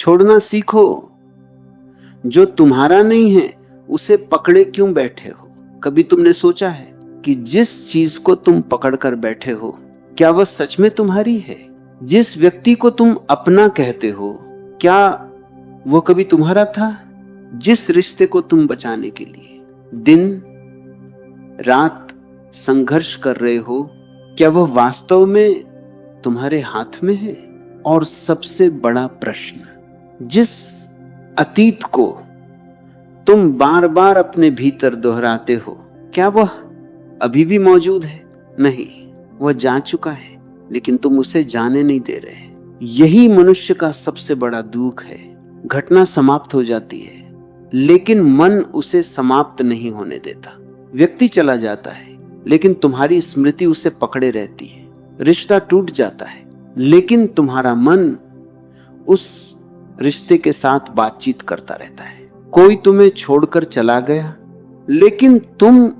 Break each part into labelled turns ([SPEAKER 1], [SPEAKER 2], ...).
[SPEAKER 1] छोड़ना सीखो। जो तुम्हारा नहीं है उसे पकड़े क्यों बैठे हो? कभी तुमने सोचा है कि जिस चीज को तुम पकड़ कर बैठे हो क्या वह सच में तुम्हारी है? जिस व्यक्ति को तुम अपना कहते हो क्या वो कभी तुम्हारा था? जिस रिश्ते को तुम बचाने के लिए दिन रात संघर्ष कर रहे हो क्या वह वास्तव में तुम्हारे हाथ में है? और सबसे बड़ा प्रश्न, जिस अतीत को तुम बार बार अपने भीतर दोहराते हो क्या वह अभी भी मौजूद है? नहीं, वह जा चुका है, लेकिन तुम उसे जाने नहीं दे रहे। यही मनुष्य का सबसे बड़ा दुख है। घटना समाप्त हो जाती है लेकिन मन उसे समाप्त नहीं होने देता। व्यक्ति चला जाता है लेकिन तुम्हारी स्मृति उसे पकड़े रहती है। रिश्ता टूट जाता है लेकिन तुम्हारा मन उस रिश्ते के साथ बातचीत करता रहता है। कोई तुम्हें छोड़कर चला गया लेकिन तुम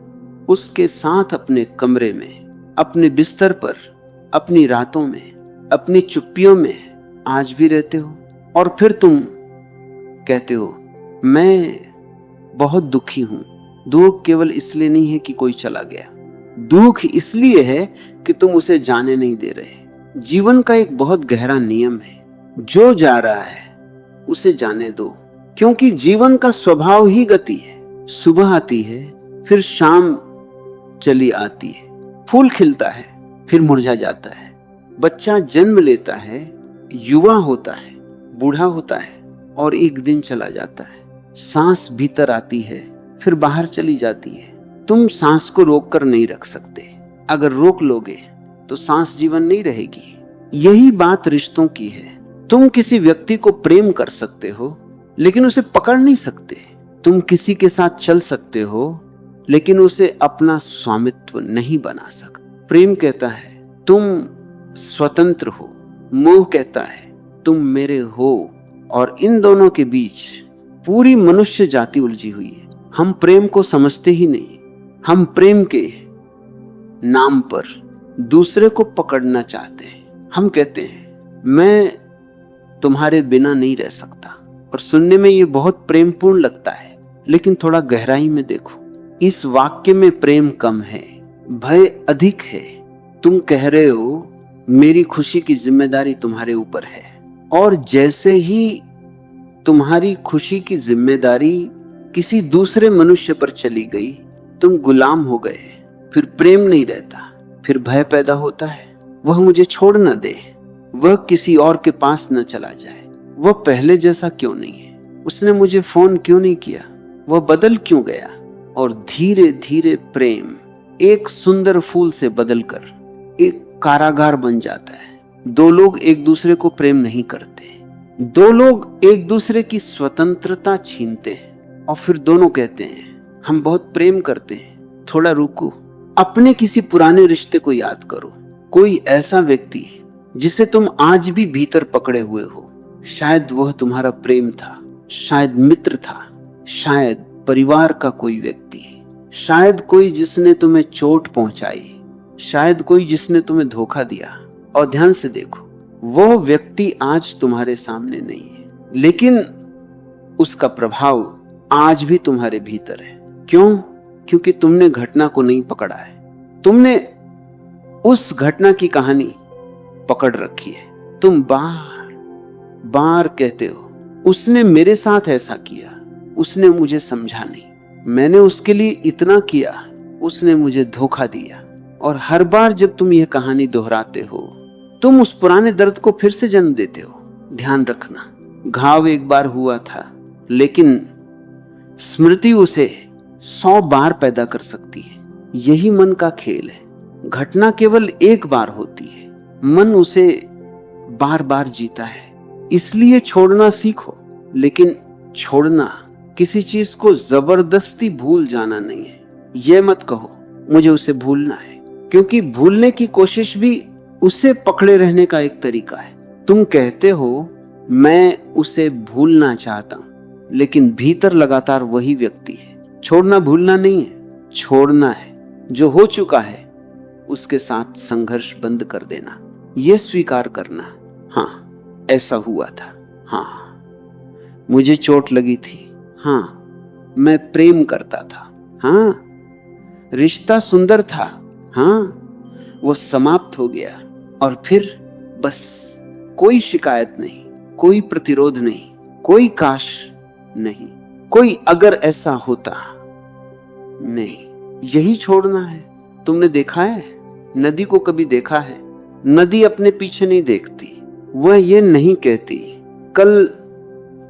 [SPEAKER 1] उसके साथ अपने कमरे में, अपने बिस्तर पर, अपनी रातों में, अपनी चुप्पियों में आज भी रहते हो। और फिर तुम कहते हो मैं बहुत दुखी हूं। दुख केवल इसलिए नहीं है कि कोई चला गया, दुख इसलिए है कि तुम उसे जाने नहीं दे रहे। जीवन का एक बहुत गहरा नियम है, जो जा रहा है उसे जाने दो, क्योंकि जीवन का स्वभाव ही गति है। सुबह आती है फिर शाम चली आती है, फूल खिलता है फिर मुरझा जाता है, बच्चा जन्म लेता है, युवा होता है, बूढ़ा होता है और एक दिन चला जाता है। सांस भीतर आती है फिर बाहर चली जाती है। तुम सांस को रोक कर नहीं रख सकते। अगर रोक लोगे तो सांस जीवन नहीं रहेगी। यही बात रिश्तों की है। तुम किसी व्यक्ति को प्रेम कर सकते हो लेकिन उसे पकड़ नहीं सकते। तुम किसी के साथ चल सकते हो लेकिन उसे अपना स्वामित्व नहीं बना सकते। प्रेम कहता है तुम स्वतंत्र हो, मोह कहता है तुम मेरे हो, और इन दोनों के बीच पूरी मनुष्य जाति उलझी हुई है। हम प्रेम को समझते ही नहीं। हम प्रेम के नाम पर दूसरे को पकड़ना चाहते हैं। हम कहते हैं मैं तुम्हारे बिना नहीं रह सकता, और सुनने में ये बहुत प्रेमपूर्ण लगता है, लेकिन थोड़ा गहराई में देखो, इस वाक्य में प्रेम कम है, भय अधिक है। तुम कह रहे हो मेरी खुशी की जिम्मेदारी तुम्हारे ऊपर है, और जैसे ही तुम्हारी खुशी की जिम्मेदारी किसी दूसरे मनुष्य पर चली गई, तुम गुलाम हो गए। फिर प्रेम नहीं रहता, फिर भय पैदा होता है, वह मुझे छोड़ न दे, वह किसी और के पास न चला जाए, वह पहले जैसा क्यों नहीं है, उसने मुझे फोन क्यों नहीं किया, वह बदल क्यों गया। और धीरे धीरे प्रेम एक सुंदर फूल से बदलकर एक कारागार बन जाता है। दो लोग एक दूसरे को प्रेम नहीं करते, दो लोग एक दूसरे की स्वतंत्रता छीनते हैं, और फिर दोनों कहते हैं हम बहुत प्रेम करते हैं। थोड़ा रुको, अपने किसी पुराने रिश्ते को याद करो। कोई ऐसा व्यक्ति जिसे तुम आज भी भीतर पकड़े हुए हो, शायद वह तुम्हारा प्रेम था, शायद मित्र था, शायद परिवार का कोई व्यक्ति, शायद कोई जिसने तुम्हें चोट पहुंचाई, शायद कोई जिसने तुम्हें धोखा दिया। और ध्यान से देखो, वो व्यक्ति आज तुम्हारे सामने नहीं है, लेकिन उसका प्रभाव आज भी तुम्हारे भीतर है। क्यों? क्योंकि तुमने घटना को नहीं पकड़ा है, तुमने उस घटना की कहानी पकड़ रखी है। तुम बार बार कहते हो उसने मेरे साथ ऐसा किया, उसने मुझे समझा नहीं, मैंने उसके लिए इतना किया, उसने मुझे धोखा दिया। और हर बार जब तुम यह कहानी दोहराते हो, तुम उस पुराने दर्द को फिर से जन्म देते हो। ध्यान रखना, घाव एक बार हुआ था, लेकिन स्मृति उसे 100 बार पैदा कर सकती है। यही मन का खेल है। घटना केवल एक बार होती है, मन उसे बार बार जीता है। इसलिए छोड़ना सीखो, लेकिन छोड़ना किसी चीज को जबरदस्ती भूल जाना नहीं है। यह मत कहो मुझे उसे भूलना है, क्योंकि भूलने की कोशिश भी उससे पकड़े रहने का एक तरीका है। तुम कहते हो मैं उसे भूलना चाहता हूं, लेकिन भीतर लगातार वही व्यक्ति है। छोड़ना भूलना नहीं है, छोड़ना है जो हो चुका है, उसके साथ संघर्ष बंद कर देना, यह स्वीकार करना, हाँ ऐसा हुआ था, हाँ मुझे चोट लगी थी, हाँ, मैं प्रेम करता था, हाँ, रिश्ता सुंदर था, हाँ, वो समाप्त हो गया और फिर बस कोई शिकायत नहीं, कोई प्रतिरोध नहीं, कोई काश नहीं, कोई अगर ऐसा होता नहीं। यही छोड़ना है। तुमने देखा है, नदी को कभी देखा है? नदी अपने पीछे नहीं देखती। वह ये नहीं कहती कल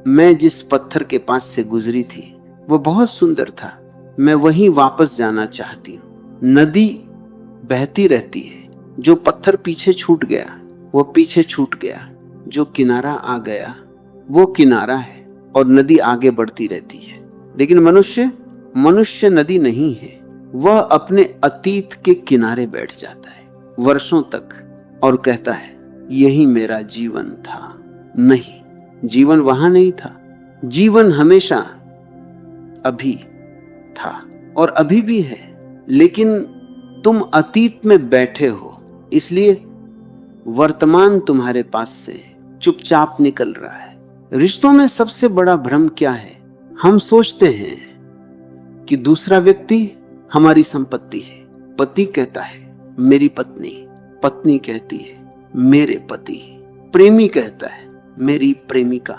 [SPEAKER 1] मैं जिस पत्थर के पास से गुजरी थी वो बहुत सुंदर था, मैं वहीं वापस जाना चाहती हूँ। नदी बहती रहती है। जो पत्थर पीछे छूट गया वो पीछे छूट गया, जो किनारा आ गया वो किनारा है और नदी आगे बढ़ती रहती है। लेकिन मनुष्य नदी नहीं है। वह अपने अतीत के किनारे बैठ जाता है वर्षों तक और कहता है यही मेरा जीवन था। नहीं, जीवन वहां नहीं था। जीवन हमेशा अभी था और अभी भी है, लेकिन तुम अतीत में बैठे हो, इसलिए वर्तमान तुम्हारे पास से चुपचाप निकल रहा है। रिश्तों में सबसे बड़ा भ्रम क्या है? हम सोचते हैं कि दूसरा व्यक्ति हमारी संपत्ति है। पति कहता है मेरी पत्नी, पत्नी कहती है मेरे पति, प्रेमी कहता है मेरी प्रेमिका,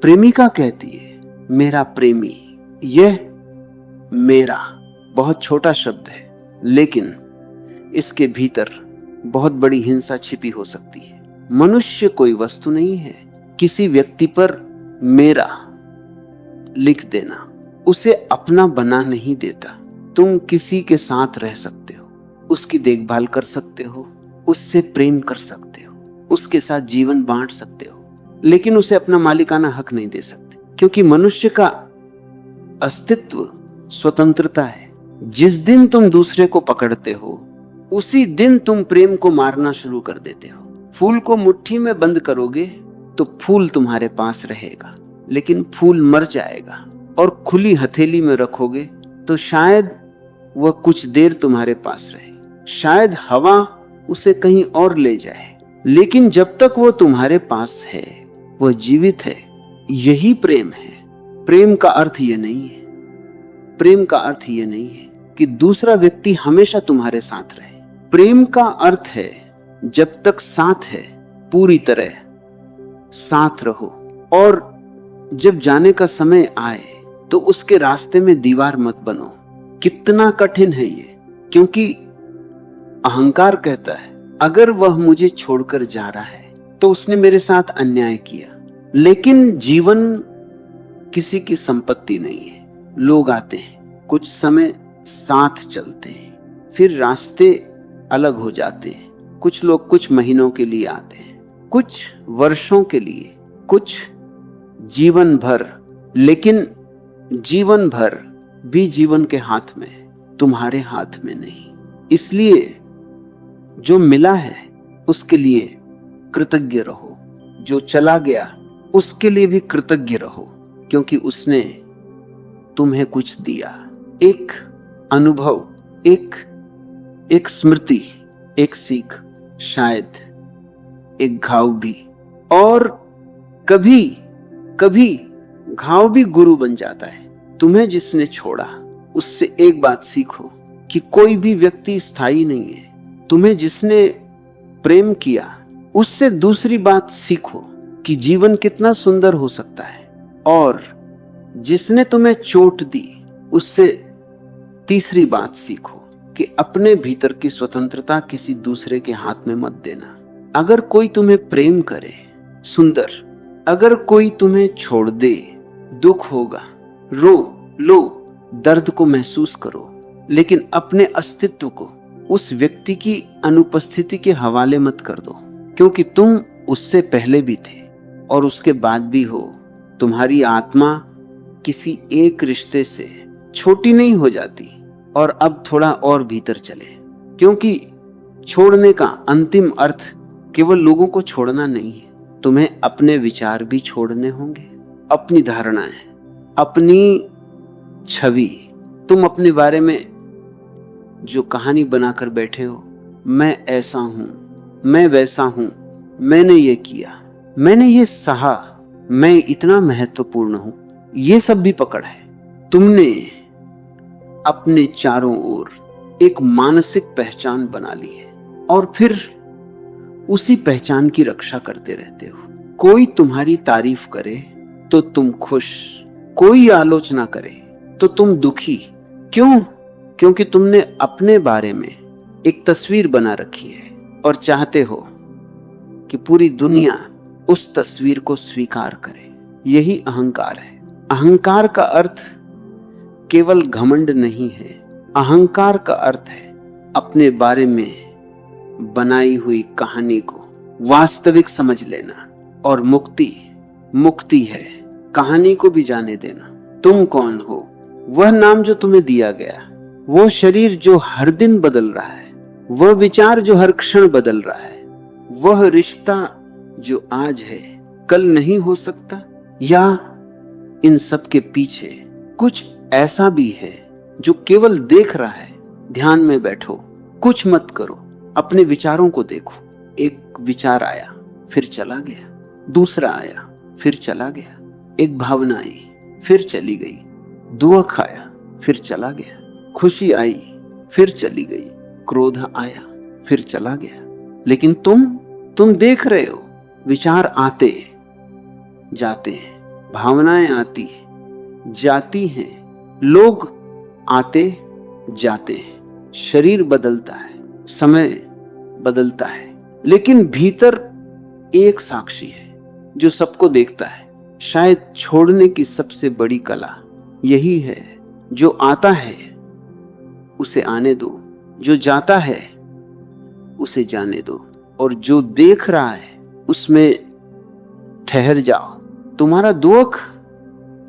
[SPEAKER 1] प्रेमिका कहती है मेरा प्रेमी। यह मेरा बहुत छोटा शब्द है, लेकिन इसके भीतर बहुत बड़ी हिंसा छिपी हो सकती है। मनुष्य कोई वस्तु नहीं है। किसी व्यक्ति पर मेरा लिख देना उसे अपना बना नहीं देता। तुम किसी के साथ रह सकते हो, उसकी देखभाल कर सकते हो, उससे प्रेम कर सकते हो, उसके साथ जीवन बांट सकते हो, लेकिन उसे अपना मालिकाना हक नहीं दे सकते, क्योंकि मनुष्य का अस्तित्व स्वतंत्रता है। जिस दिन तुम दूसरे को पकड़ते हो उसी दिन तुम प्रेम को मारना शुरू कर देते हो। फूल को मुट्ठी में बंद करोगे तो फूल तुम्हारे पास रहेगा, लेकिन फूल मर जाएगा। और खुली हथेली में रखोगे तो शायद वह कुछ देर तुम्हारे पास रहे, शायद हवा उसे कहीं और ले जाए, लेकिन जब तक वो तुम्हारे पास है वह जीवित है। यही प्रेम है। प्रेम का अर्थ ये नहीं है, प्रेम का अर्थ ये नहीं है कि दूसरा व्यक्ति हमेशा तुम्हारे साथ रहे। प्रेम का अर्थ है जब तक साथ है पूरी तरह साथ रहो, और जब जाने का समय आए तो उसके रास्ते में दीवार मत बनो। कितना कठिन है ये, क्योंकि अहंकार कहता है अगर वह मुझे छोड़कर जा रहा है तो उसने मेरे साथ अन्याय किया। लेकिन जीवन किसी की संपत्ति नहीं है। लोग आते हैं, कुछ समय साथ चलते हैं, फिर रास्ते अलग हो जाते हैं। कुछ लोग कुछ महीनों के लिए आते हैं, कुछ वर्षों के लिए, कुछ जीवन भर। लेकिन जीवन भर भी जीवन के हाथ में, तुम्हारे हाथ में नहीं। इसलिए जो मिला है उसके लिए कृतज्ञ रहो, जो चला गया उसके लिए भी कृतज्ञ रहो, क्योंकि उसने तुम्हें कुछ दिया। एक अनुभव, एक स्मृति, एक सीख, शायद एक घाव भी। और कभी कभी घाव भी गुरु बन जाता है। तुम्हें जिसने छोड़ा उससे एक बात सीखो कि कोई भी व्यक्ति स्थायी नहीं है। तुम्हें जिसने प्रेम किया उससे दूसरी बात सीखो कि जीवन कितना सुंदर हो सकता है। और जिसने तुम्हें चोट दी उससे तीसरी बात सीखो कि अपने भीतर की स्वतंत्रता किसी दूसरे के हाथ में मत देना। अगर कोई तुम्हें प्रेम करे, सुंदर। अगर कोई तुम्हें छोड़ दे, दुख होगा, रो लो, दर्द को महसूस करो, लेकिन अपने अस्तित्व को उस व्यक्ति की अनुपस्थिति के हवाले मत कर दो, क्योंकि तुम उससे पहले भी थे और उसके बाद भी हो। तुम्हारी आत्मा किसी एक रिश्ते से छोटी नहीं हो जाती और अब थोड़ा और भीतर चले, क्योंकि छोड़ने का अंतिम अर्थ केवल लोगों को छोड़ना नहीं है। तुम्हें अपने विचार भी छोड़ने होंगे, अपनी धारणाएं, अपनी छवि। तुम अपने बारे में जो कहानी बनाकर बैठे हो, मैं ऐसा हूं, मैं वैसा हूं, मैंने ये किया, मैंने ये सहा, मैं इतना महत्वपूर्ण हूं, ये सब भी पकड़ है। तुमने अपने चारों ओर एक मानसिक पहचान बना ली है और फिर उसी पहचान की रक्षा करते रहते हो। कोई तुम्हारी तारीफ करे तो तुम खुश, कोई आलोचना करे तो तुम दुखी। क्यों? क्योंकि तुमने अपने बारे में एक तस्वीर बना रखी है और चाहते हो कि पूरी दुनिया उस तस्वीर को स्वीकार करे। यही अहंकार है। अहंकार का अर्थ केवल घमंड नहीं है। अहंकार का अर्थ है अपने बारे में बनाई हुई कहानी को वास्तविक समझ लेना। और मुक्ति है कहानी को भी जाने देना। तुम कौन हो? वह नाम जो तुम्हें दिया गया, वो शरीर जो हर दिन बदल रहा है, वह विचार जो हर क्षण बदल रहा है, वह रिश्ता जो आज है कल नहीं हो सकता, या इन सब के पीछे कुछ ऐसा भी है जो केवल देख रहा है। ध्यान में बैठो, कुछ मत करो, अपने विचारों को देखो। एक विचार आया फिर चला गया, दूसरा आया फिर चला गया, एक भावना आई फिर चली गई, दुख आया फिर चला गया, खुशी आई फिर चली गई, क्रोध आया फिर चला गया। लेकिन तुम देख रहे हो, विचार आते जाते हैं, भावनाएं आती जाती हैं, लोग आते जाते हैं, शरीर बदलता है, समय बदलता है, लेकिन भीतर एक साक्षी है जो सबको देखता है। शायद छोड़ने की सबसे बड़ी कला यही है। जो आता है उसे आने दो, जो जाता है उसे जाने दो, और जो देख रहा है उसमें ठहर जाओ। तुम्हारा दुख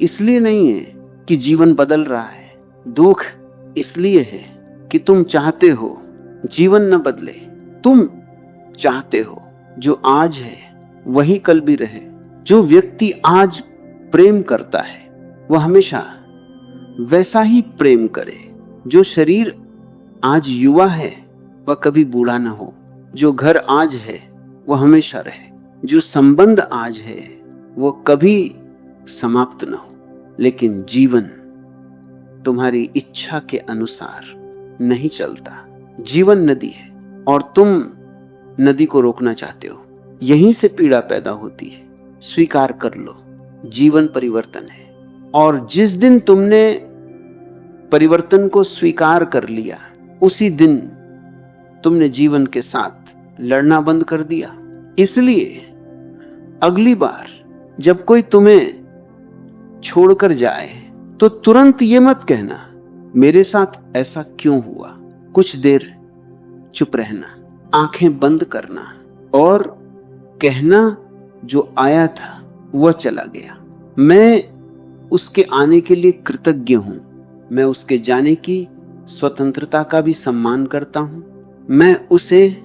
[SPEAKER 1] इसलिए नहीं है कि जीवन बदल रहा है, दुख इसलिए है कि तुम चाहते हो जीवन न बदले। तुम चाहते हो जो आज है वही कल भी रहे। जो व्यक्ति आज प्रेम करता है वह हमेशा वैसा ही प्रेम करे। जो शरीर आज युवा है वह कभी बूढ़ा न हो। जो घर आज है वह हमेशा रहे। जो संबंध आज है वो कभी समाप्त न हो। लेकिन जीवन तुम्हारी इच्छा के अनुसार नहीं चलता। जीवन नदी है और तुम नदी को रोकना चाहते हो। यहीं से पीड़ा पैदा होती है। स्वीकार कर लो, जीवन परिवर्तन है। और जिस दिन तुमने परिवर्तन को स्वीकार कर लिया, उसी दिन तुमने जीवन के साथ लड़ना बंद कर दिया। इसलिए अगली बार जब कोई तुम्हें छोड़कर जाए तो तुरंत ये मत कहना मेरे साथ ऐसा क्यों हुआ। कुछ देर चुप रहना, आंखें बंद करना और कहना जो आया था वह चला गया। मैं उसके आने के लिए कृतज्ञ हूं। मैं उसके जाने की स्वतंत्रता का भी सम्मान करता हूं। मैं उसे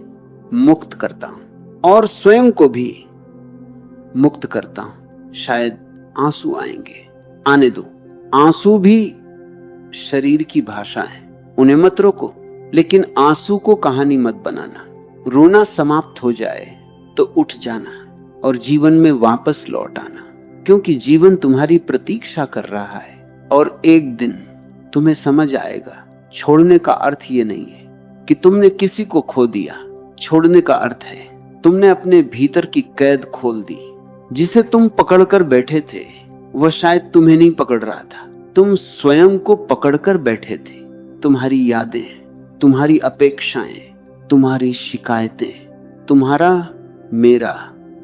[SPEAKER 1] मुक्त करता हूं और स्वयं को भी मुक्त करता हूं। शायद आंसू आएंगे, आने दो। आंसू भी शरीर की भाषा है, उन्हें मत रोको। लेकिन आंसू को कहानी मत बनाना। रोना समाप्त हो जाए तो उठ जाना और जीवन में वापस लौट आना, क्योंकि जीवन तुम्हारी प्रतीक्षा कर रहा है। और एक दिन तुम्हें समझ आएगा, छोड़ने का अर्थ ये नहीं है कि तुमने किसी को खो दिया। छोड़ने का अर्थ है तुमने अपने भीतर की कैद खोल दी। जिसे तुम पकड़कर बैठे थे वह शायद तुम्हें नहीं पकड़ रहा था, तुम स्वयं को पकड़कर बैठे थे। तुम्हारी यादें, तुम्हारी अपेक्षाएं, तुम्हारी शिकायतें, तुम्हारा मेरा,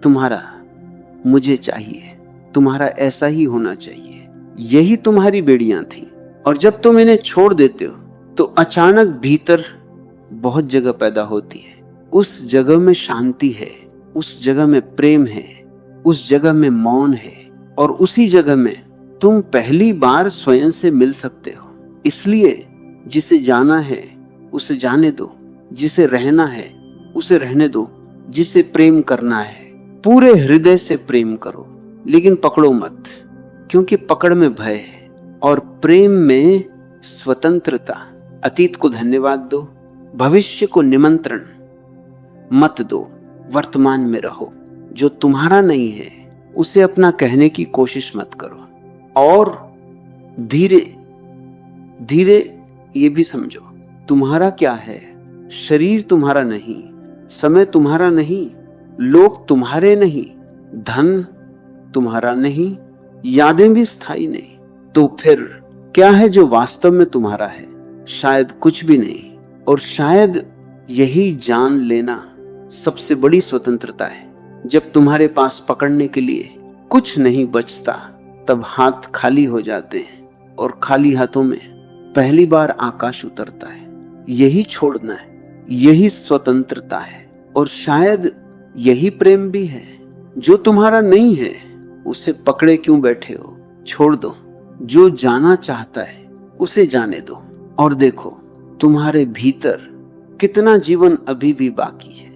[SPEAKER 1] तुम्हारा मुझे चाहिए, तुम्हारा ऐसा ही होना चाहिए, यही तुम्हारी बेड़ियां थी। और जब तुम इन्हें छोड़ देते हो तो अचानक भीतर बहुत जगह पैदा होती है। उस जगह में शांति है, उस जगह में प्रेम है, उस जगह में मौन है, और उसी जगह में तुम पहली बार स्वयं से मिल सकते हो। इसलिए जिसे जाना है उसे जाने दो, जिसे रहना है उसे रहने दो, जिसे प्रेम करना है पूरे हृदय से प्रेम करो, लेकिन पकड़ो मत, क्योंकि पकड़ में भय है और प्रेम में स्वतंत्रता। अतीत को धन्यवाद दो, भविष्य को निमंत्रण मत दो, वर्तमान में रहो। जो तुम्हारा नहीं है उसे अपना कहने की कोशिश मत करो। और धीरे धीरे ये भी समझो, तुम्हारा क्या है, शरीर तुम्हारा नहीं, समय तुम्हारा नहीं, लोग तुम्हारे नहीं, धन तुम्हारा नहीं, यादें भी स्थायी नहीं। तो फिर क्या है जो वास्तव में तुम्हारा है? शायद कुछ भी नहीं। और शायद यही जान लेना सबसे बड़ी स्वतंत्रता है। जब तुम्हारे पास पकड़ने के लिए कुछ नहीं बचता, तब हाथ खाली हो जाते हैं और खाली हाथों में पहली बार आकाश उतरता है। यही छोड़ना है, यही स्वतंत्रता है। और शायद यही प्रेम भी है। जो तुम्हारा नहीं है उसे पकड़े क्यों बैठे हो? छोड़ दो। जो जाना चाहता है उसे जाने दो। और देखो तुम्हारे भीतर कितना जीवन अभी भी बाकी है।